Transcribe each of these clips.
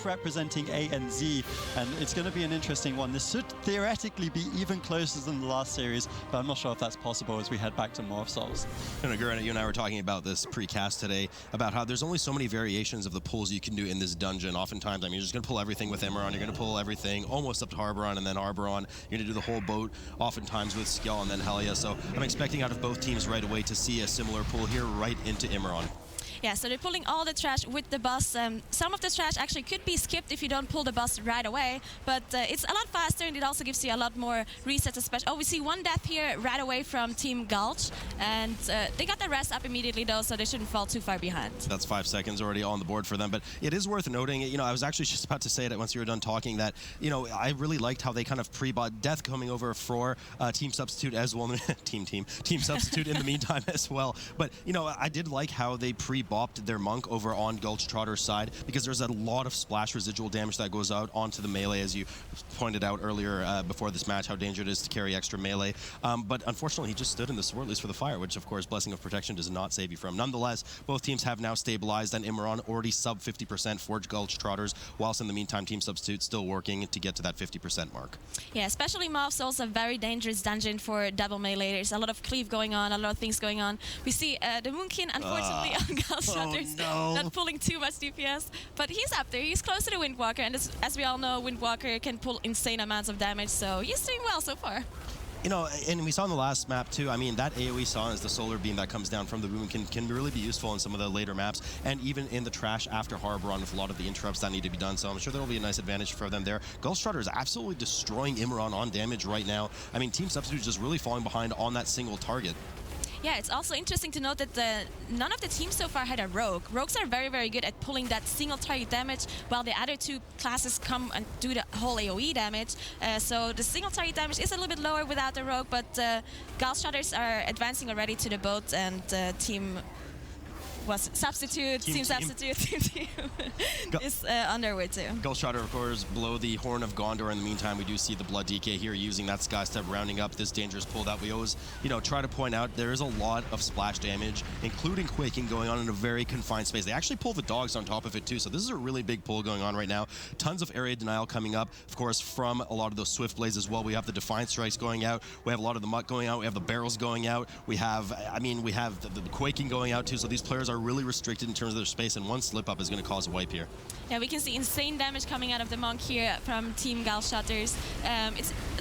both representing A and Z, and it's going to be an interesting one. This should theoretically be even closer than the last series, but I'm not sure if that's possible as we head back to Maw of Souls. And Gurren, you and I were talking about this pre-cast today, about how there's only so many variations of the pulls you can do in this dungeon. Oftentimes, I mean, you're just going to pull everything with Imran, you're going to pull everything almost up to Harboron, and then Harboron, you're going to do the whole boat, oftentimes with Skill and then Helia. So I'm expecting out of both teams right away to see a similar pull here right into Imran. Yeah, so they're pulling all the trash with the bus. Some of the trash actually could be skipped if you don't pull the bus right away, but it's a lot faster, and it also gives you a lot more resets. Especially, oh, we see one death here right away from Team Gulch, and they got the rest up immediately though, so they shouldn't fall too far behind. That's 5 seconds already on the board for them, but it is worth noting, you know, I was actually just about to say it once you were done talking that, you know, I really liked how they kind of pre-bought Death coming over for Team Substitute as well, Team Substitute in the meantime as well. But, you know, I did like how they pre-bopped their Monk over on Gulch Trotter's side, because there's a lot of splash residual damage that goes out onto the melee, as you pointed out earlier before this match, how dangerous it is to carry extra melee. But unfortunately, he just stood in the sword for the fire, which of course Blessing of Protection does not save you from. Nonetheless, both teams have now stabilized, and Imran already sub 50% for Gulch Trotters, whilst in the meantime, Team Substitute still working to get to that 50% mark. Yeah, especially Maw of Souls, a very dangerous dungeon for double melee. There's a lot of cleave going on, a lot of things going on. We see the Moonkin, unfortunately, on Gulch Trotters. Not pulling too much DPS, but he's up there. He's close to the Windwalker, and as we all know, Windwalker can pull insane amounts of damage, so he's doing well so far. You know, and we saw in the last map too, I mean, that AoE saw as the solar beam that comes down from the boom can really be useful in some of the later maps, and even in the trash after Harboron with a lot of the interrupts that need to be done, so I'm sure there'll be a nice advantage for them there. Gulch Trotter is absolutely destroying Imran on damage right now. I mean, Team Substitute is just really falling behind on that single target. Yeah, it's also interesting to note that none of the teams so far had a rogue. Rogues are very, very good at pulling that single target damage, while the other two classes come and do the whole AoE damage. So the single target damage is a little bit lower without the rogue, but Gulch Trotters are advancing already to the boat, and Team Substitute, Team Substitute, Team is on their way too. Gulch Trotter, of course, below the Horn of Gondor. In the meantime, we do see the Blood DK here using that Sky Step, rounding up this dangerous pull that we always, you know, try to point out. There is a lot of splash damage, including quaking, going on in a very confined space. They actually pull the dogs on top of it too, so this is a really big pull going on right now. Tons of area denial coming up, of course, from a lot of those Swift Blades as well. We have the Defiant Strikes going out. We have a lot of the Mutt going out. We have the barrels going out. We have, I mean, we have the quaking going out too, so these players are really restricted in terms of their space, and one slip up is going to cause a wipe here. Yeah, we can see insane damage coming out of the Monk here from Team Gulch Trotters.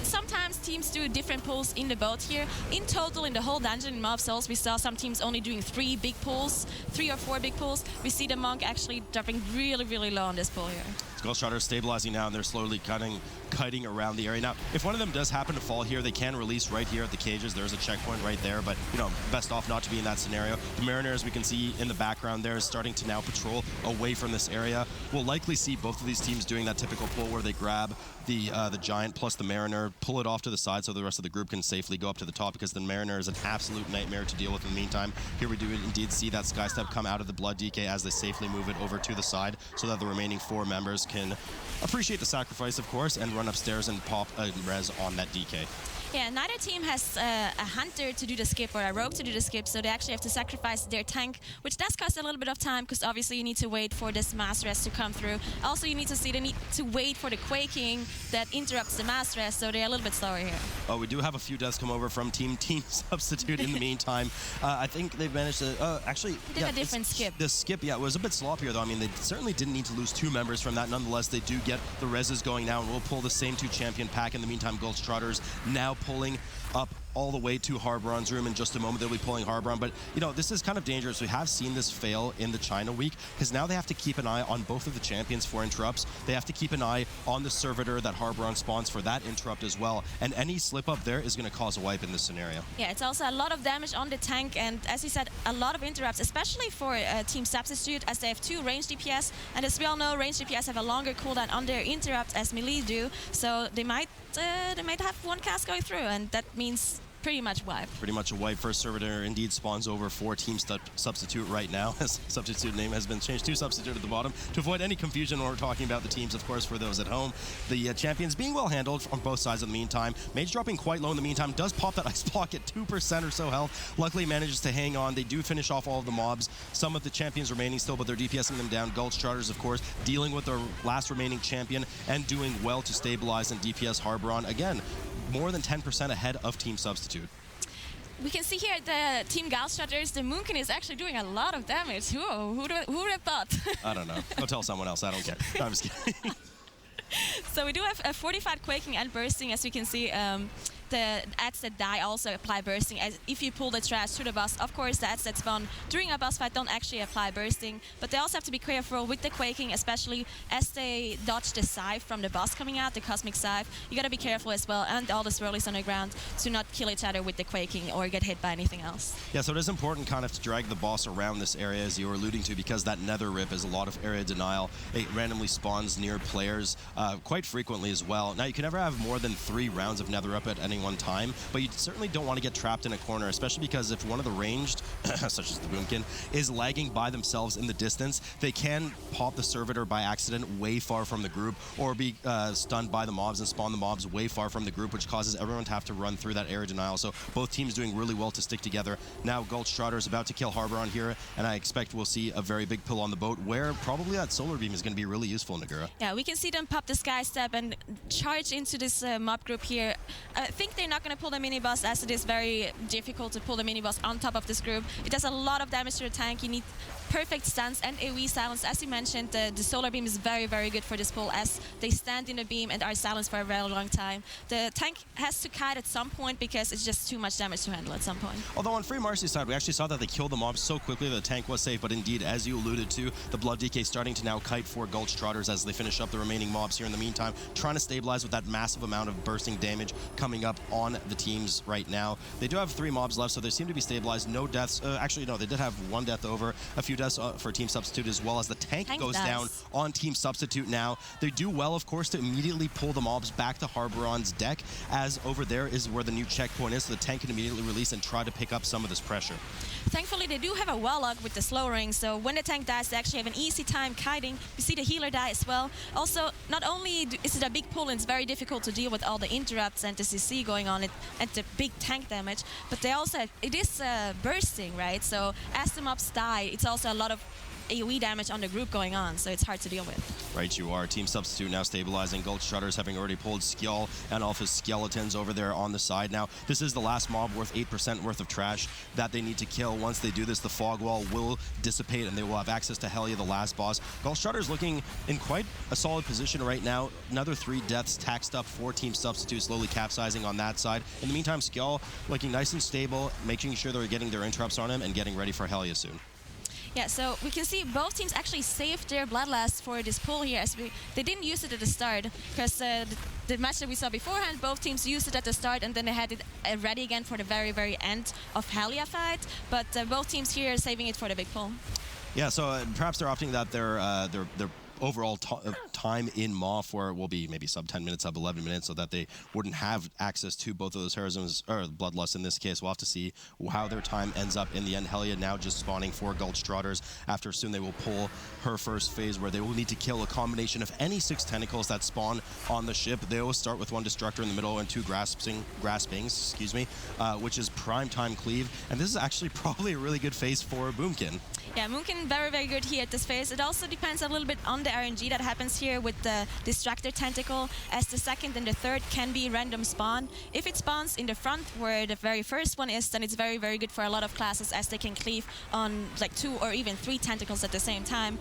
Sometimes teams do different pulls in the boat here. In total, in the whole dungeon in Maw of Souls, we saw some teams only doing 3 or 4 big pulls. We see the Monk actually dropping really, really low on this pull here. Gulch Trotters stabilizing now, and they're slowly kiting around the area. Now, if one of them does happen to fall here, they can release right here at the cages. There's a checkpoint right there, but, you know, best off not to be in that scenario. The Mariner, as we can see in the background there, is starting to now patrol away from this area. We'll likely see both of these teams doing that typical pull where they grab the Giant plus the Mariner, pull it off to the side so the rest of the group can safely go up to the top, because the Mariner is an absolute nightmare to deal with in the meantime. Here we do indeed see that Sky Step come out of the Blood DK as they safely move it over to the side so that the remaining 4 members can appreciate the sacrifice, of course, and run upstairs and pop a res on that DK. Yeah, neither team has a hunter to do the skip or a rogue to do the skip, so they actually have to sacrifice their tank, which does cost a little bit of time, because obviously you need to wait for this mass rest to come through. Also, you need to see they need to wait for the quaking that interrupts the mass rest, so they're a little bit slower here. Oh, we do have a few deaths come over from Team Substitute in the meantime. I think they've managed to actually did a different skip. The skip, yeah, it was a bit sloppier though. I mean, they certainly didn't need to lose 2 members from that. Nonetheless, they do get the reses going now, and we'll pull the same 2 champion pack. In the meantime, Gulch Trotters now pulling up all the way to Harboron's room. In just a moment, they'll be pulling Harboron. But, you know, this is kind of dangerous. We have seen this fail in the China week, because now they have to keep an eye on both of the champions for interrupts. They have to keep an eye on the servitor that Harboron spawns for that interrupt as well. And any slip up there is going to cause a wipe in this scenario. Yeah, it's also a lot of damage on the tank. And as you said, a lot of interrupts, especially for Team Substitute, as they have 2 ranged DPS. And as we all know, ranged DPS have a longer cooldown on their interrupts as melee do. So they might have 1 cast going through, and that means pretty much wipe. Pretty much a wipe. First servitor indeed spawns over for Team Substitute right now. Substitute name has been changed to Substitute at the bottom to avoid any confusion when we're talking about the teams, of course, for those at home. The champions being well handled on both sides in the meantime. Mage dropping quite low in the meantime, does pop that ice block at 2% or so health. Luckily manages to hang on. They do finish off all of the mobs. Some of the champions remaining still, but they're DPSing them down. Gulch Trotters, of course, dealing with their last remaining champion and doing well to stabilize and DPS Harboron. Again, more than 10% ahead of Team Substitute. We can see here the Team Gulch Trotters, the Moonkin is actually doing a lot of damage. Who would have thought? I don't know. Go tell someone else. I don't care. No, I'm just kidding. So we do have a 45 quaking and bursting, as we can see. The ads that die also apply bursting. As if you pull the trash to the boss, of course the ads that spawn during a boss fight don't actually apply bursting, but they also have to be careful with the quaking, especially as they dodge the scythe from the boss coming out, the cosmic scythe. You gotta be careful as well, and all the swirlies on the ground, to not kill each other with the quaking or get hit by anything else. Yeah, so it is important kind of to drag the boss around this area, as you were alluding to, because that nether rip is a lot of area denial. It randomly spawns near players quite frequently as well. Now, you can never have more than 3 rounds of nether rip at any one time, but you certainly don't want to get trapped in a corner, especially because if one of the ranged, such as the Boomkin, is lagging by themselves in the distance, they can pop the servitor by accident way far from the group, or be stunned by the mobs and spawn the mobs way far from the group, which causes everyone to have to run through that area denial. So both teams doing really well to stick together. Now Gulch Trotter is about to kill Harboron here, and I expect we'll see a very big pull on the boat, where probably that solar beam is going to be really useful, Nagura. Yeah, we can see them pop the sky step and charge into this mob group here. I think they're not going to pull the mini boss, as it is very difficult to pull the mini boss on top of this group. It does a lot of damage to the tank. You need perfect stance and AoE silence. As you mentioned, the solar beam is very, very good for this pull, as they stand in the beam and are silenced for a very long time. The tank has to kite at some point because it's just too much damage to handle at some point. Although on Free Marcy's side, we actually saw that they killed the mobs so quickly that the tank was safe, but indeed, as you alluded to, the Blood DK starting to now kite for Gulch Trotters as they finish up the remaining mobs here in the meantime, trying to stabilize with that massive amount of bursting damage coming up on the teams right now. They do have 3 mobs left, so they seem to be stabilized. No deaths. Actually, no, they did have 1 death over. A few deaths for Team Substitute, as well as the tank goes down on Team Substitute now. They do well, of course, to immediately pull the mobs back to Harboron's deck, as over there is where the new checkpoint is, so the tank can immediately release and try to pick up some of this pressure. Thankfully, they do have a Warlock with the slow ring, so when the tank dies, they actually have an easy time kiting. You see the healer die as well. Also, not only is it a big pull and it's very difficult to deal with all the interrupts and the CC going on and the big tank damage, but they also it is bursting, right? So as the mobs die, it's also a lot of AoE damage on the group going on, so it's hard to deal with. Right, you are. Team Substitute now stabilizing. Gulch Trotters having already pulled Skjall and all of his skeletons over there on the side. Now, this is the last mob worth 8% worth of trash that they need to kill. Once they do this, the fog wall will dissipate and they will have access to Helya, the last boss. Gulch Trotters looking in quite a solid position right now. Another 3 deaths taxed up for Team Substitute, slowly capsizing on that side. In the meantime, Skjall looking nice and stable, making sure they're getting their interrupts on him and getting ready for Helya soon. Yeah, so we can see both teams actually saved their Bloodlust for this pull here, as they didn't use it at the start, because the match that we saw beforehand, both teams used it at the start and then they had it ready again for the very, very end of Helya fight, but both teams here are saving it for the big pull. Yeah, so perhaps they're opting that their overall time in Maw for will be maybe sub 10 minutes, sub 11 minutes, so that they wouldn't have access to both of those heroisms, or Bloodlust in this case. We'll have to see how their time ends up in the end. Helya now just spawning for Gulch Trotters, after soon they will pull her first phase, where they will need to kill a combination of any 6 tentacles that spawn on the ship. They will start with 1 Destructor in the middle and 2 Graspings, which is prime time cleave, and this is actually probably a really good phase for Boomkin. Yeah, Moonkin very, very good here at this phase. It also depends a little bit on the RNG that happens here with the Distractor Tentacle, as the 2nd and the 3rd can be random spawn. If it spawns in the front where the very first one is, then it's very, very good for a lot of classes, as they can cleave on like 2 or even 3 tentacles at the same time.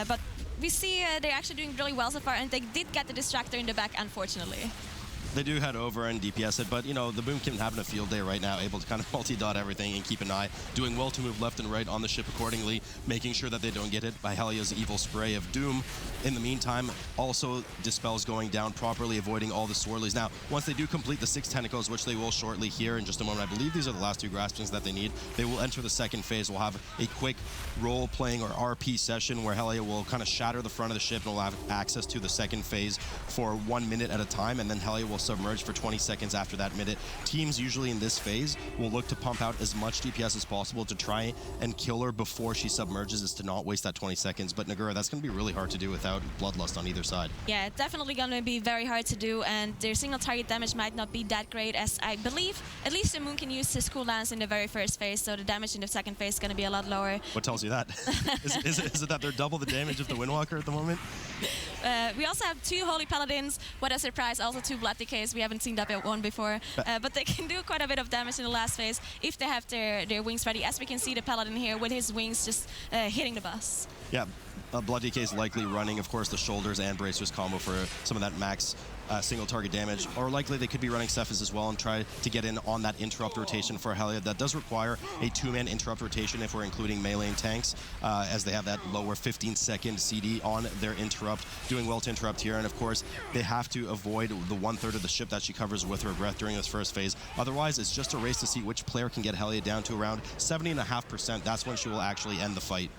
But we see they're actually doing really well so far, and they did get the Distractor in the back, unfortunately. They do head over and DPS it, but you know, the Boomkin having a field day right now, able to kind of multi-dot everything and keep an eye, doing well to move left and right on the ship accordingly, making sure that they don't get hit by Helya's evil spray of doom. In the meantime, also Dispel's going down properly, avoiding all the swirlies. Now, once they do complete the 6 tentacles, which they will shortly here in just a moment, I believe these are the last 2 graspings that they need, they will enter the 2nd phase. We'll have a quick role-playing or RP session where Helya will kind of shatter the front of the ship and will have access to the 2nd phase for 1 minute at a time, and then Helya will submerge for 20 seconds after that minute. Teams usually in this phase will look to pump out as much DPS as possible to try and kill her before she submerges, is to not waste that 20 seconds. But Nagura, that's going to be really hard to do without Bloodlust on either side. Yeah, definitely going to be very hard to do, and their single target damage might not be that great, as I believe at least the Moon can use his cooldowns in the very first phase, so the damage in the second phase is going to be a lot lower. What tells you that? is it that they're double the damage of the Windwalker at the moment? We also have 2 Holy Paladins. What a surprise, also 2 Blood Decays. We haven't seen that one before. But they can do quite a bit of damage in the last phase if they have their wings ready. As we can see the Paladin here with his wings just hitting the boss. Yeah, Blood Decay is likely running, of course, the shoulders and bracers combo for some of that max single target damage, or likely they could be running Cephas as well and try to get in on that interrupt rotation for Helia. That does require a 2-man interrupt rotation if we're including melee and tanks, as they have that lower 15-second CD on their interrupt. Doing well to interrupt here, and of course they have to avoid the 1/3 of the ship that she covers with her breath during this first phase. Otherwise, it's just a race to see which player can get Helia down to around 70.5%. That's when she will actually end the fight.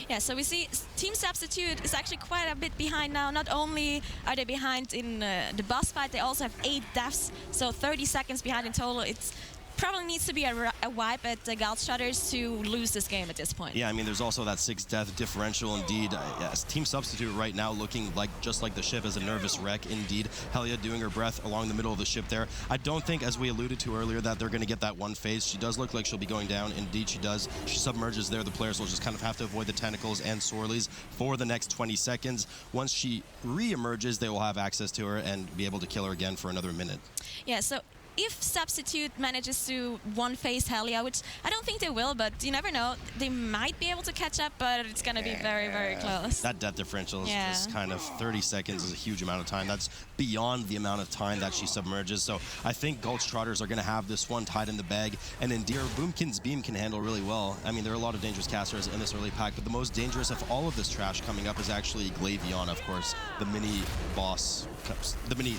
Yeah, so we see Team Substitute is actually quite a bit behind now. Not only are they behind in the boss fight, they also have 8 deaths, so 30 seconds behind in total. It's probably needs to be a wipe at the Gulch Trotters to lose this game at this point. Yeah, I mean, there's also that 6-death differential indeed. Yes, Team Substitute right now looking like just like the ship as a nervous wreck indeed. Helia doing her breath along the middle of the ship there. I don't think, as we alluded to earlier, that they're going to get that one phase. She does look like she'll be going down. Indeed, she does. She submerges there. The players will just kind of have to avoid the tentacles and swirlies for the next 20 seconds. Once she re-emerges, they will have access to her and be able to kill her again for another minute. Yeah, so if Substitute manages to one-phase Helia, which I don't think they will, but you never know, they might be able to catch up, but it's going to be very, very close. That death differential is just kind of 30 seconds is a huge amount of time. That's beyond the amount of time that she submerges. So I think Gulch Trotters are going to have this one tied in the bag, and Endear Boomkin's Beam can handle really well. I mean, there are a lot of dangerous casters in this early pack, but the most dangerous of all of this trash coming up is actually Glavion, of course, the mini boss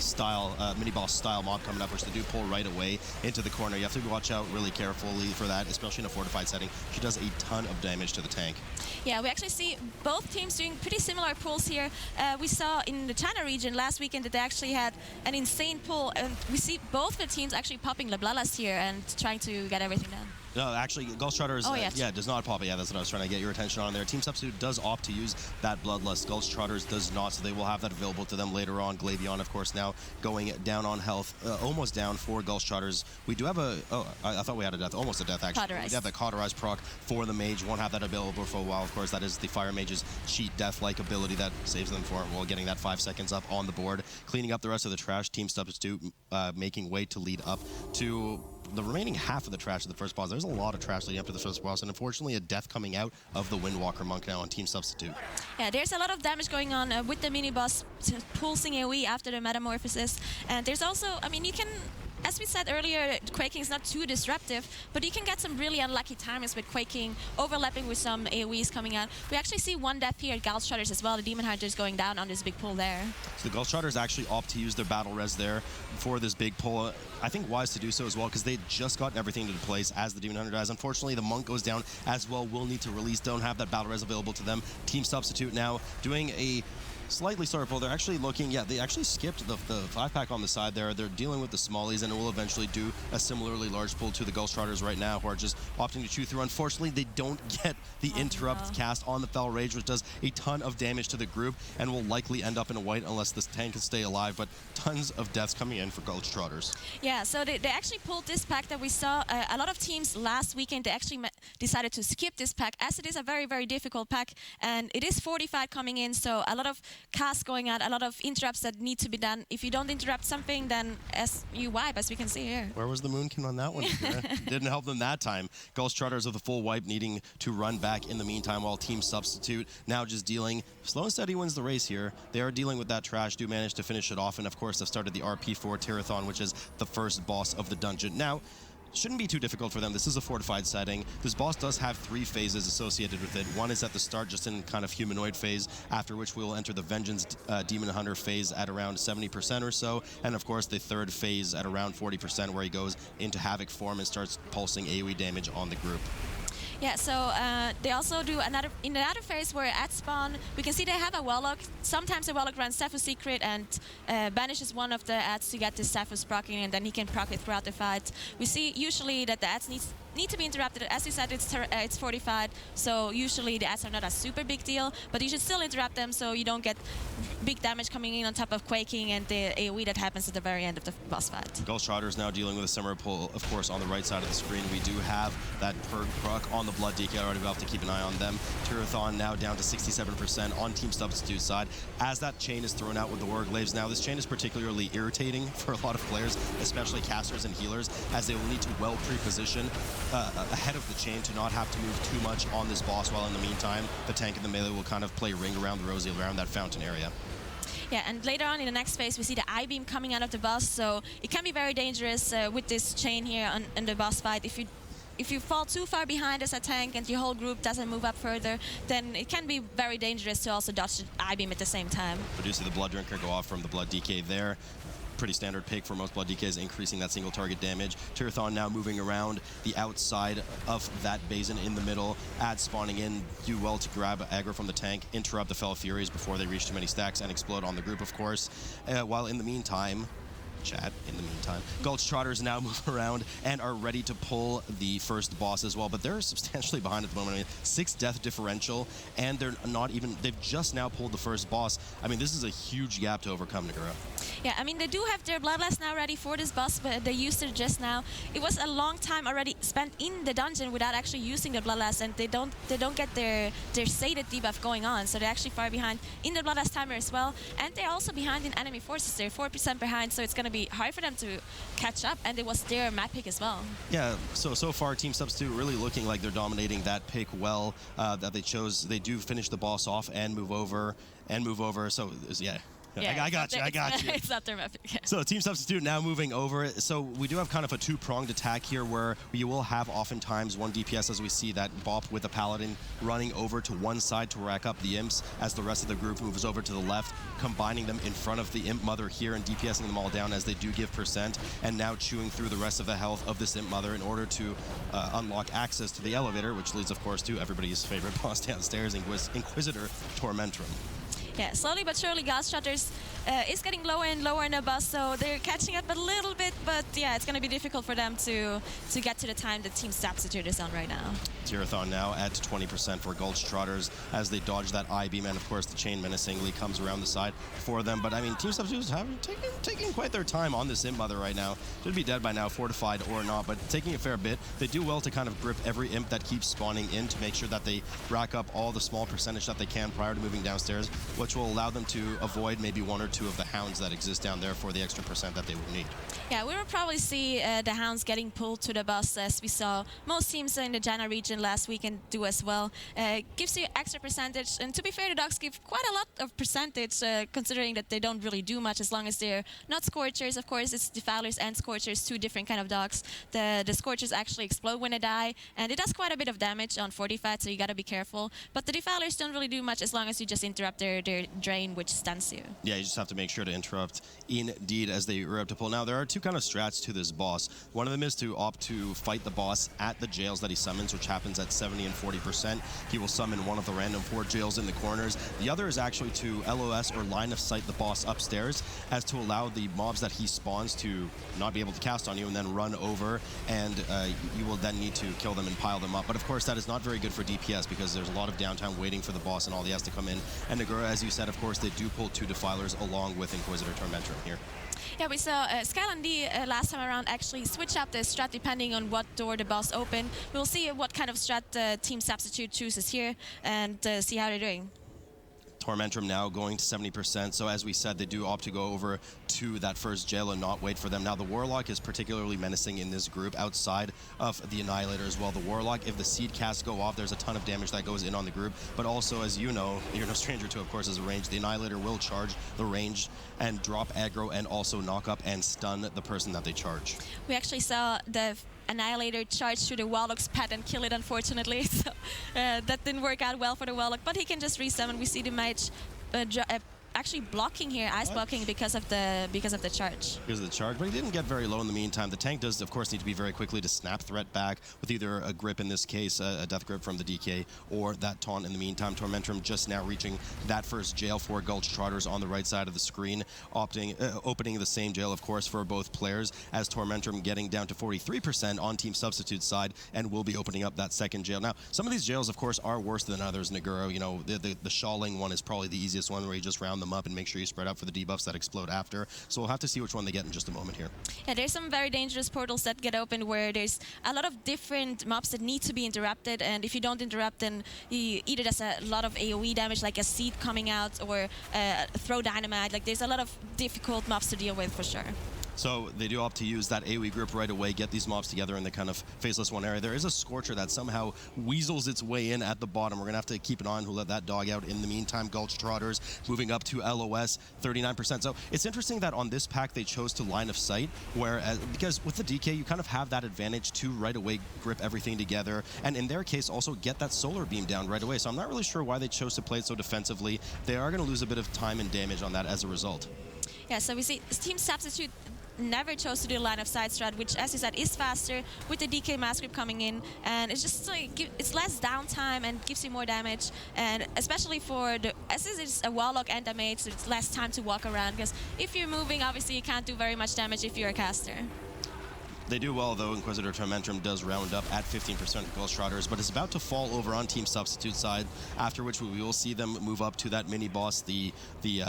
style mob coming up, which they do pull right away into the corner. You have to watch out really carefully for that, especially in a fortified setting. She does a ton of damage to the tank. Yeah, we actually see both teams doing pretty similar pulls here. We saw in the China region last weekend that they actually had an insane pull, and we see both the teams actually popping Leblalas here and trying to get everything done. No, actually, Gulch Trotters, does not pop it. Yeah, that's what I was trying to get your attention on there. Team Substitute does opt to use that Bloodlust. Gulch Trotters does not, so they will have that available to them later on. Glavion, of course, now going down on health, almost down for Gulch Trotters. We do have I thought we had a death, almost a death, actually. Cauterized. We have the Cauterized proc for the Mage. Won't have that available for a while, of course. That is the Fire Mage's cheat death-like ability that saves them for getting that 5 seconds up on the board. Cleaning up the rest of the trash, Team Substitute making way to lead up to the remaining half of the trash of the first boss. There's a lot of trash leading up to the first boss, and unfortunately a death coming out of the Windwalker Monk now on Team Substitute. Yeah, there's a lot of damage going on with the mini-boss pulsing AoE after the Metamorphosis. And there's also, I mean, you can, as we said earlier, Quaking is not too disruptive, but you can get some really unlucky timings with Quaking overlapping with some AoEs coming out. We actually see one death here at Gulch Trotters as well. The Demon Hunter is going down on this big pull there. So the Gulch Trotters actually opt to use their battle res there for this big pull. I think wise to do so as well, because they just gotten everything into place as the Demon Hunter dies. Unfortunately, the Monk goes down as well. Will need to release, don't have that battle res available to them. Team Substitute now doing a slightly slower pull. They're actually looking, they actually skipped the 5-pack on the side there. They're dealing with the smallies, and it will eventually do a similarly large pull to the Gulch Trotters right now, who are just opting to chew through. Unfortunately, they don't get the interrupt cast on the Fel Rage, which does a ton of damage to the group and will likely end up in a white unless this tank can stay alive, but tons of deaths coming in for Gulch Trotters. Yeah, so they actually pulled this pack that we saw. A lot of teams last weekend, they actually decided to skip this pack, as it is a very, very difficult pack, and it is fortified coming in, so a lot of casts going out, a lot of interrupts that need to be done. If you don't interrupt something, then as you wipe, as we can see here. Where was the Moonkin on that one? Didn't help them that time. Gulch Trotters with a full wipe, needing to run back in the meantime, while Team Substitute now just dealing. Slow and steady wins the race here. They are dealing with that trash, do manage to finish it off, and of course they've started the RP4 Tirathon, which is the first boss of the dungeon. Now, shouldn't be too difficult for them. This is a fortified setting. This boss does have 3 phases associated with it. One is at the start, just in kind of humanoid phase, after which we will enter the Vengeance Demon Hunter phase at around 70% or so, and of course the third phase at around 40%, where he goes into Havoc form and starts pulsing AoE damage on the group. Yeah, so they also do in another phase where at spawn, we can see they have a Warlock. Sometimes the Warlock runs Sephuz Secret and banishes one of the ads to get the Sephuz proccing, and then he can proc it throughout the fight. We see usually that the ads need to be interrupted. As you said, it's fortified, so usually the ads are not a super big deal, but you should still interrupt them so you don't get big damage coming in on top of quaking and the AoE that happens at the very end of the boss fight. Gulch Trotters now dealing with a similar pull, of course, on the right side of the screen. We do have that Purg proc on the Blood DK already. We'll have to keep an eye on them. Tirathon now down to 67% on Team Substitute side. As that chain is thrown out with the Warglaives now, this chain is particularly irritating for a lot of players, especially casters and healers, as they will need to well pre-position ahead of the chain to not have to move too much on this boss, while in the meantime, the tank and the melee will kind of play ring around the rosy, around that fountain area. Yeah, and later on in the next phase, we see the I-beam coming out of the boss, so it can be very dangerous with this chain here in the boss fight. If you fall too far behind as a tank and your whole group doesn't move up further, then it can be very dangerous to also dodge the I-beam at the same time. We do see the Blood Drinker go off from the Blood DK there. Pretty standard pick for most Blood DKs, increasing that single target damage. Tirathon now moving around the outside of that basin in the middle. Ads spawning in, do well to grab aggro from the tank, interrupt the Fell Furies before they reach too many stacks and explode on the group, of course. While in the meantime, Gulch Trotters now move around and are ready to pull the first boss as well, but they're substantially behind at the moment. I mean, 6 death differential, and they've just now pulled the first boss. I mean, this is a huge gap to overcome, Nagura. Yeah, I mean, they do have their Bloodlust now ready for this boss, but they used it just now. It was a long time already spent in the dungeon without actually using the Bloodlust, and they don't get their sated debuff going on, so they're actually far behind in the Bloodlust timer as well, and they're also behind in enemy forces. They're 4% behind, so it's going to be hard for them to catch up, and it was their map pick as well. Yeah, so far Team Substitute really looking like they're dominating that pick well, that they chose. They do finish the boss off and move over, so yeah. Yeah, I got you. It's not their map. Yeah. So Team Substitute now moving over. So we do have kind of a two-pronged attack here, where you will have oftentimes one DPS, as we see that Bop with the Paladin running over to one side to rack up the Imps, as the rest of the group moves over to the left, combining them in front of the Imp Mother here and DPSing them all down as they do give percent, and now chewing through the rest of the health of this Imp Mother in order to unlock access to the elevator, which leads, of course, to everybody's favorite boss downstairs, Inquisitor Tormentrum. Yeah, slowly but surely, Gulch Trotters is getting lower and lower in the bus, so they're catching up a little bit, but yeah, it's going to be difficult for them to get to the time that Team Substitute is on right now. Tirathon now at 20% for Gulch Trotters as they dodge that I-beam, and of course the chain menacingly comes around the side for them. But I mean, Team Substitute is taking quite their time on this Imp Mother right now. Should be dead by now, fortified or not, but taking a fair bit. They do well to kind of grip every Imp that keeps spawning in to make sure that they rack up all the small percentage that they can prior to moving downstairs, which will allow them to avoid maybe 1 or 2 of the hounds that exist down there for the extra percent that they would need. Yeah, we will probably see the hounds getting pulled to the bus, as we saw most teams in the Jana region last weekend do as well. Gives you extra percentage, and to be fair, the dogs give quite a lot of percentage, considering that they don't really do much as long as they're not Scorchers. Of course, it's Defilers and Scorchers, 2 different kind of dogs. The Scorchers actually explode when they die, and it does quite a bit of damage on 45, so you gotta be careful. But the Defilers don't really do much as long as you just interrupt their drain, which stuns you. Yeah, you just have to make sure to interrupt indeed as they erupt to pull. Now, there are 2 kind of strats to this boss. One of them is to opt to fight the boss at the jails that he summons, which happens at 70 and 40%. He will summon one of the random 4 jails in the corners. The other is actually to LOS or line of sight the boss upstairs, as to allow the mobs that he spawns to not be able to cast on you and then run over, and you will then need to kill them and pile them up. But of course, that is not very good for DPS because there's a lot of downtime waiting for the boss and all the S to come in. And Nagura, as you said, of course, they do pull 2 Defilers along with Inquisitor Tormentrum here. Yeah, we saw Skyland D last time around actually switch up the strat depending on what door the boss opened. We'll see what kind of strat Team Substitute chooses here and see how they're doing. Tormentrum now going to 70%, so as we said, they do opt to go over to that first jail and not wait for them. Now, the Warlock is particularly menacing in this group outside of the Annihilator as well. The Warlock, if the seed casts go off, there's a ton of damage that goes in on the group, but also, as you know, you're no stranger to, of course, is a range. The Annihilator will charge the range and drop aggro and also knock up and stun the person that they charge. We actually saw the Annihilator charge through the Warlock's pet and kill it, unfortunately. So that didn't work out well for the Warlock, but he can just resummon. We see the Mage actually blocking here, ice blocking because of the charge. Because of the charge, but he didn't get very low in the meantime. The tank does, of course, need to be very quickly to snap threat back with either a grip, in this case, a death grip from the DK, or that taunt in the meantime. Tormentum just now reaching that first jail for Gulch Trotters on the right side of the screen, opening the same jail, of course, for both players, as Tormentum getting down to 43% on Team Substitute's side, and will be opening up that second jail. Now, some of these jails, of course, are worse than others, Naguro. You know, the Shawling one is probably the easiest one, where you just round them up and make sure you spread out for the debuffs that explode after. So we'll have to see which one they get in just a moment here. Yeah, there's some very dangerous portals that get open where there's a lot of different mobs that need to be interrupted, and if you don't interrupt, then you either does a lot of AoE damage, like a seed coming out, or throw dynamite. Like, there's a lot of difficult mobs to deal with for sure. So they do opt to use that AoE grip right away, get these mobs together in the kind of Faceless One area. There is a Scorcher that somehow weasels its way in at the bottom. We're going to have to keep an eye on who let that dog out. In the meantime, Gulch Trotters moving up to LOS, 39%. So it's interesting that on this pack they chose to line of sight, whereas, because with the DK you kind of have that advantage to right away grip everything together, and in their case also get that solar beam down right away. So I'm not really sure why they chose to play it so defensively. They are going to lose a bit of time and damage on that as a result. Yeah, so we see Team Substitute never chose to do a line of sight strat, which, as you said, is faster with the DK mass grip coming in, and it's just like it's less downtime and gives you more damage, and especially for the, as it's a Warlock and a Mage, so it's less time to walk around, because if you're moving, obviously you can't do very much damage if you're a caster. They do well, though. Inquisitor Tormentum does round up at 15% of Gulch Trotters, but is about to fall over on Team Substitute side, after which we will see them move up to that mini-boss, the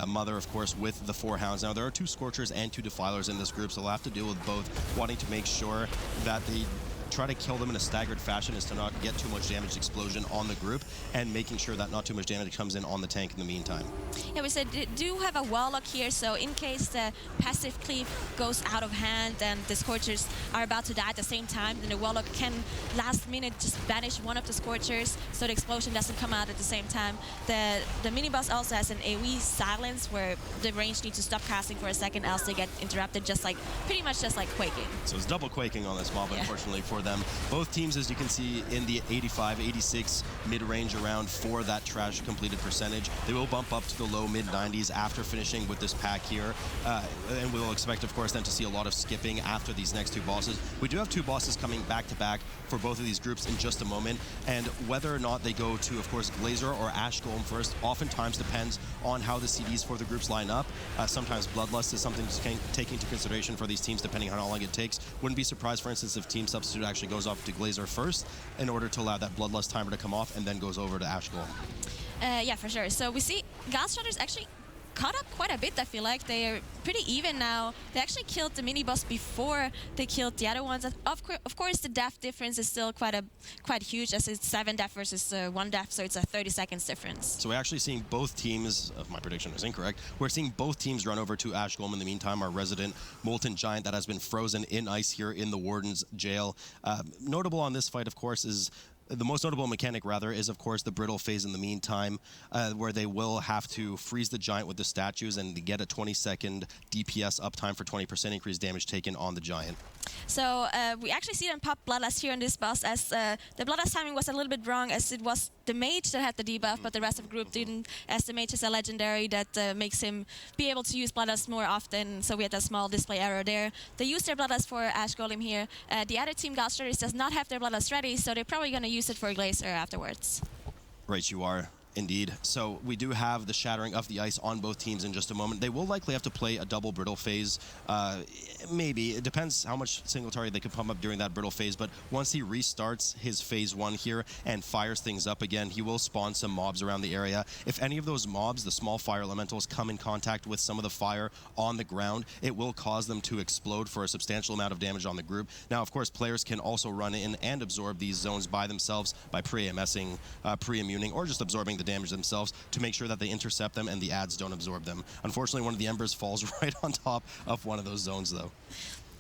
Mother, of course, with the 4 Hounds. Now, there are 2 Scorchers and 2 Defilers in this group, so they'll have to deal with both, wanting to make sure that they try to kill them in a staggered fashion is to not get too much damage explosion on the group, and making sure that not too much damage comes in on the tank in the meantime. Yeah, we said do have a Warlock here, so in case the passive cleave goes out of hand and the Scorchers are about to die at the same time, then the Warlock can last minute just banish one of the Scorchers so the explosion doesn't come out at the same time. The mini-boss also has an AoE silence where the range needs to stop casting for a second, else they get interrupted, just like pretty much just like quaking. So it's double quaking on this mob, unfortunately, for them. Both teams, as you can see, in the 85, 86 mid-range around for that trash completed percentage. They will bump up to the low mid-90s after finishing with this pack here. And we'll expect, of course, then to see a lot of skipping after these next 2 bosses. We do have 2 bosses coming back-to-back for both of these groups in just a moment. And whether or not they go to, of course, Glazer or Ash Golem first, oftentimes depends on how the CDs for the groups line up. Sometimes Bloodlust is something to take into consideration for these teams, depending on how long it takes. Wouldn't be surprised, for instance, if Team Substitute actually goes off to Glazer first in order to allow that Bloodlust timer to come off, and then goes over to Ash Golem. Yeah, for sure. So we see Gulch Trotters actually caught up quite a bit. I feel like they're pretty even now. They actually killed the mini-boss before they killed the other ones. Of course, the death difference is still quite huge, as it's 7 death versus 1 death, so it's a 30 seconds difference. So we're actually seeing both teams, if my prediction is incorrect, we're seeing both teams run over to Ash Golem. In the meantime, our resident Molten Giant that has been frozen in ice here in the Warden's jail. Notable on this fight, of course, is the most notable mechanic, rather, is, of course, the brittle phase in the meantime, where they will have to freeze the giant with the statues and get a 20-second DPS uptime for 20% increased damage taken on the giant. So we actually see them pop Bloodlust here on this boss, as the Bloodlust timing was a little bit wrong, as it was the Mage that had the debuff, but the rest of the group didn't, as the Mage is a legendary that makes him be able to use Bloodlust more often, so we had a small display error there. They used their Bloodlust for Ash Golem here. The other team, Gulch Trotters, does not have their Bloodlust ready, so they're probably going to use it for Glazer afterwards. Right, you are. Indeed. So we do have the shattering of the ice on both teams in just a moment. They will likely have to play a double brittle phase. Maybe. It depends how much single target they can pump up during that brittle phase, but once he restarts his phase 1 here and fires things up again, he will spawn some mobs around the area. If any of those mobs, the small fire elementals, come in contact with some of the fire on the ground, it will cause them to explode for a substantial amount of damage on the group. Now, of course, players can also run in and absorb these zones by themselves by pre-AMSing, pre-immuning, or just absorbing the damage themselves to make sure that they intercept them and the ads don't absorb them. Unfortunately, one of the embers falls right on top of one of those zones, though.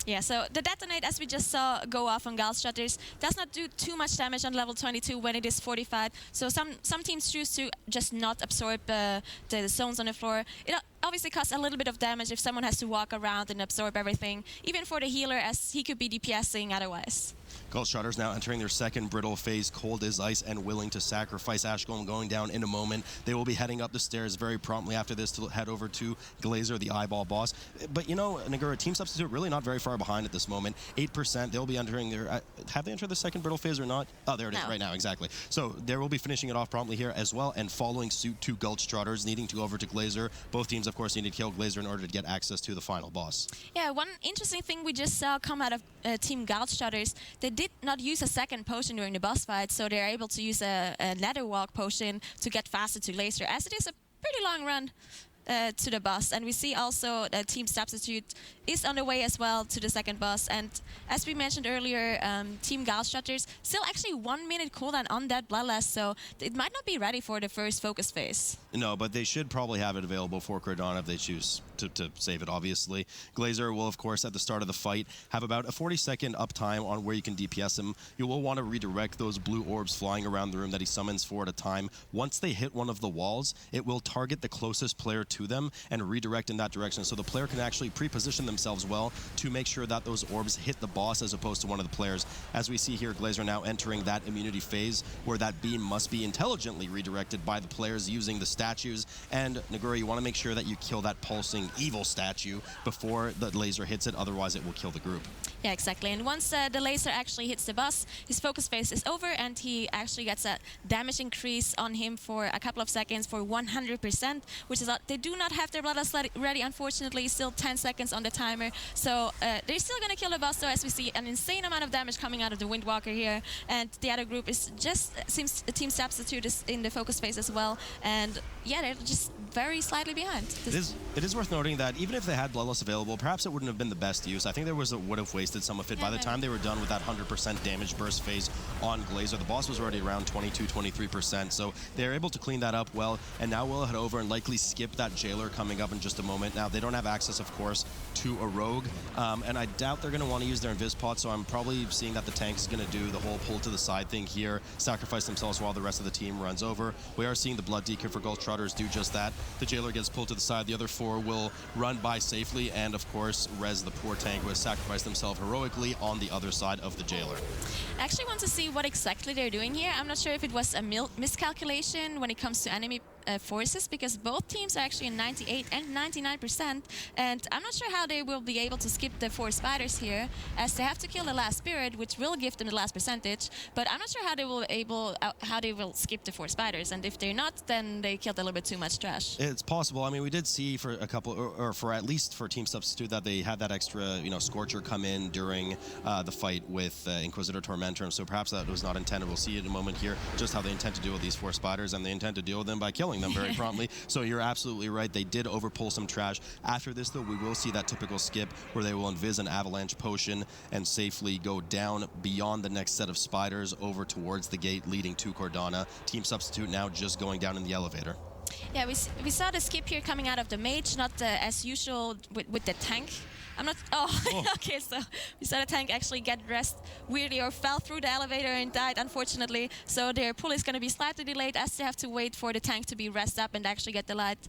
Yeah, so the detonate, as we just saw go off on Gulch Trotters, does not do too much damage on level 22 when it is 45. So some teams choose to just not absorb the zones on the floor. It obviously costs a little bit of damage if someone has to walk around and absorb everything, even for the healer, as he could be DPSing otherwise. Gulch Trotters now entering their second brittle phase, cold as ice and willing to sacrifice. Ash Golem going down in a moment. They will be heading up the stairs very promptly after this to head over to Glazer, the eyeball boss. But you know, Nagura, team substitute really not very far behind at this moment. 8%. They'll be entering their... have they entered the second brittle phase or not? Oh, there it is right now, exactly. So they will be finishing it off promptly here as well, and following suit to Gulch Trotters, needing to go over to Glazer. Both teams, of course, need to kill Glazer in order to get access to the final boss. Yeah, one interesting thing we just saw come out of Team Gulch Trotters, they did not use a second potion during the boss fight, so they're able to use a ladder walk potion to get faster to Glazer, as it is a pretty long run to the boss. And we see also that Team Substitute is on the way as well to the second boss. And as we mentioned earlier, Team Gulch Trotters still actually 1 minute cooldown on that Bloodlust, so it might not be ready for the first focus phase. No, but they should probably have it available for Cordana if they choose to save it, obviously. Glazer will, of course, at the start of the fight, have about a 40-second uptime on where you can DPS him. You will want to redirect those blue orbs flying around the room that he summons 4 at a time. Once they hit one of the walls, it will target the closest player to them and redirect in that direction, so the player can actually pre-position themselves well to make sure that those orbs hit the boss as opposed to one of the players. As we see here, Glazer now entering that immunity phase where that beam must be intelligently redirected by the players using the statues. And Nagura, you want to make sure that you kill that pulsing evil statue before the laser hits it, otherwise it will kill the group. Yeah, exactly. And once the laser actually hits the boss, his focus phase is over, and he actually gets a damage increase on him for a couple of seconds for 100%, which is they do not have their Bloodlust ready, unfortunately. Still 10 seconds on the timer. So they're still going to kill the boss, though, as we see an insane amount of damage coming out of the Windwalker here. And the other group is just, seems Team Substitute is in the focus phase as well. And yeah, they're just very slightly behind. It is worth noting that even if they had Bloodlust available, perhaps it wouldn't have been the best use. I think there was would have wasted some of it. By the time they were done with that 100% damage burst phase on Glazer, the boss was already around 22-23%, so they're able to clean that up well, and now we'll head over and likely skip that Jailer coming up in just a moment. Now, they don't have access, of course, to a Rogue, and I doubt they're going to want to use their Invis Pot, so I'm probably seeing that the tank is going to do the whole pull to the side thing here, sacrifice themselves while the rest of the team runs over. We are seeing the Blood Deacon for Gulch Trotters do just that. The Jailer gets pulled to the side, the other 4 will run by safely, and of course, res the poor tank who has sacrificed themselves heroically on the other side of the Jailer. I actually want to see what exactly they're doing here. I'm not sure if it was a miscalculation when it comes to enemy forces, because both teams are actually in 98 and 99%, and I'm not sure how they will be able to skip the 4 spiders here, as they have to kill the last spirit, which will give them the last percentage, but I'm not sure how they will skip the 4 spiders, and if they're not, then they killed a little bit too much trash. It's possible. I mean, we did see for a couple, or for at least for Team Substitute, that they had that extra, Scorcher come in during the fight with Inquisitor Tormentor, so perhaps that was not intended. We'll see in a moment here just how they intend to deal with these 4 spiders, and they intend to deal with them by killing them very promptly. So you're absolutely right. They did overpull some trash. After this, though, we will see that typical skip where they will invis an avalanche potion and safely go down beyond the next set of spiders over towards the gate leading to Cordana. Team Substitute now just going down in the elevator. Yeah, we saw the skip here coming out of the Mage, not as usual with the tank. I'm not... Oh, okay, so we saw the tank actually get dressed weirdly or fell through the elevator and died, unfortunately. So their pull is going to be slightly delayed as they have to wait for the tank to be rest up and actually get the light.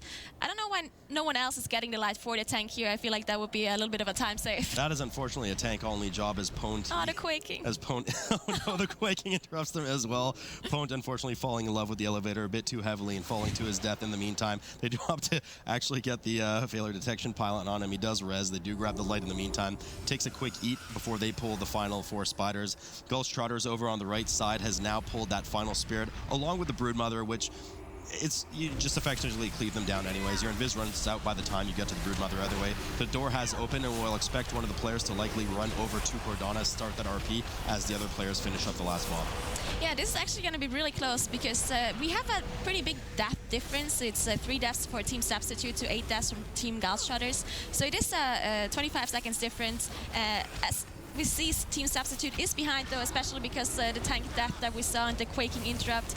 I don't know why no one else is getting the light for the tank here. I feel like that would be a little bit of a time save. That is unfortunately a tank-only job as Pwned... Oh, the quaking. As Pwned... Oh no, the quaking interrupts them as well. Pwned unfortunately falling in love with the elevator a bit too heavily and falling to his death in the meantime. They do have to actually get the failure detection pilot on him. He does res. They do grab the light in the meantime. Takes a quick eat before they pull the final 4 spiders. Gulch Trotters over on the right side has now pulled that final spirit along with the Broodmother, which you just effectively cleave them down anyways. Your invis runs out by the time you get to the Broodmother either way. The door has opened, and we'll expect one of the players to likely run over to Cordana, start that RP as the other players finish up the last mob. Yeah, this is actually going to be really close because we have a pretty big death difference. It's 3 deaths for Team Substitute to 8 deaths from Team Gulch Trotters. So it is a 25 seconds difference. As we see Team Substitute is behind, though, especially because the tank death that we saw and the quaking interrupt.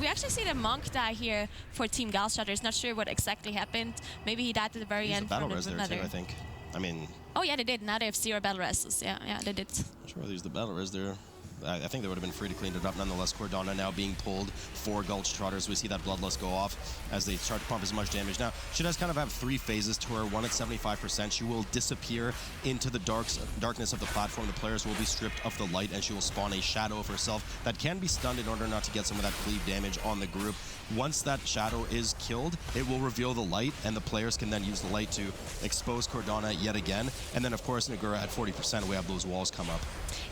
We actually see the monk die here for Team Gulch Trotters. Not sure what exactly happened. Maybe he died at the very end. Battle res there too, I think. I mean... Oh yeah, they did. Now they have 0 battle reses. Yeah, they did. Not sure whether he's the battle res there. I think they would have been free to clean it up. Nonetheless, Cordana now being pulled for Gulch Trotters. We see that Bloodlust go off as they start to pump as much damage. Now, she does kind of have 3 phases to her. One at 75%. She will disappear into the darkness of the platform. The players will be stripped of the light, and she will spawn a shadow of herself that can be stunned in order not to get some of that cleave damage on the group. Once that shadow is killed, it will reveal the light, and the players can then use the light to expose Cordana yet again. And then, of course, Nagura at 40%, we have those walls come up.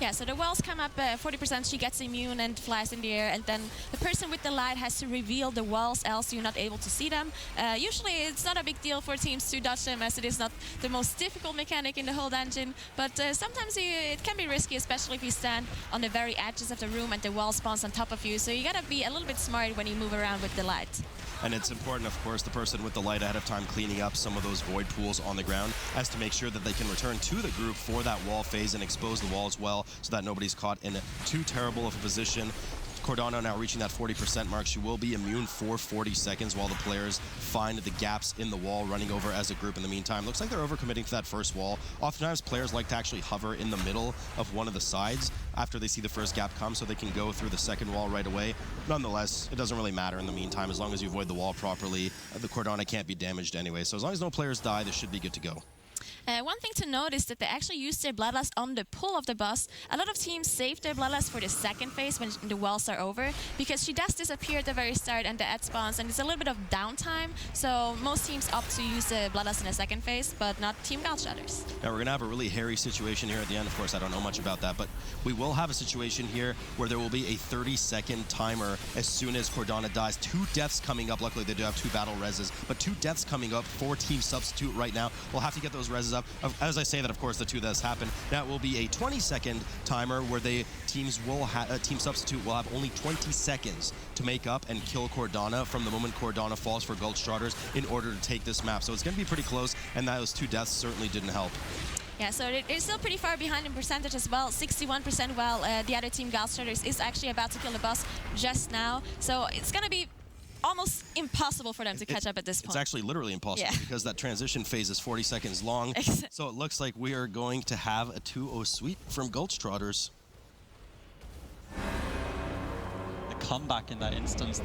Yeah, so the walls come up 40%, she gets immune and flies in the air, and then the person with the light has to reveal the walls, else you're not able to see them. Usually it's not a big deal for teams to dodge them, as it is not the most difficult mechanic in the whole dungeon, but sometimes it can be risky, especially if you stand on the very edges of the room and the wall spawns on top of you, so you gotta be a little bit smart when you move around with the light. And it's important, of course, the person with the light ahead of time cleaning up some of those void pools on the ground as to make sure that they can return to the group for that wall phase and expose the wall as well so that nobody's caught in too terrible of a position. Cordana now reaching that 40% mark. She will be immune for 40 seconds while the players find the gaps in the wall, running over as a group in the meantime. Looks like they're overcommitting to that first wall. Oftentimes, players like to actually hover in the middle of one of the sides after they see the first gap come so they can go through the second wall right away. Nonetheless, it doesn't really matter in the meantime. As long as you avoid the wall properly, the Cordana can't be damaged anyway. So as long as no players die, this should be good to go. One thing to note is that they actually use their Bloodlust on the pull of the boss. A lot of teams save their Bloodlust for the second phase when the walls are over, because she does disappear at the very start and the ad spawns, and it's a little bit of downtime. So most teams opt to use the Bloodlust in the second phase, but not Team Gulch Trotters. Now we're going to have a really hairy situation here at the end. Of course, I don't know much about that, but we will have a situation here where there will be a 30-second timer as soon as Cordana dies. 2 deaths coming up. Luckily, they do have 2 battle reses, but 2 deaths coming up for Team Substitute right now. We'll have to get those reses up. As I say that, of course, the 2 deaths happen. Now it will be a 20-second timer where Team Substitute will have only 20 seconds to make up and kill Cordana from the moment Cordana falls for Gulch Trotters in order to take this map. So it's going to be pretty close, and those 2 deaths certainly didn't help. Yeah, so they're still pretty far behind in percentage as well, 61%, while the other team, Gulch Trotters, is actually about to kill the boss just now. So it's going to be almost impossible for them to catch up at this point. It's actually literally impossible because that transition phase is 40 seconds long. So it looks like we are going to have a 2-0 sweep from Gulch Trotters. The comeback in that instance,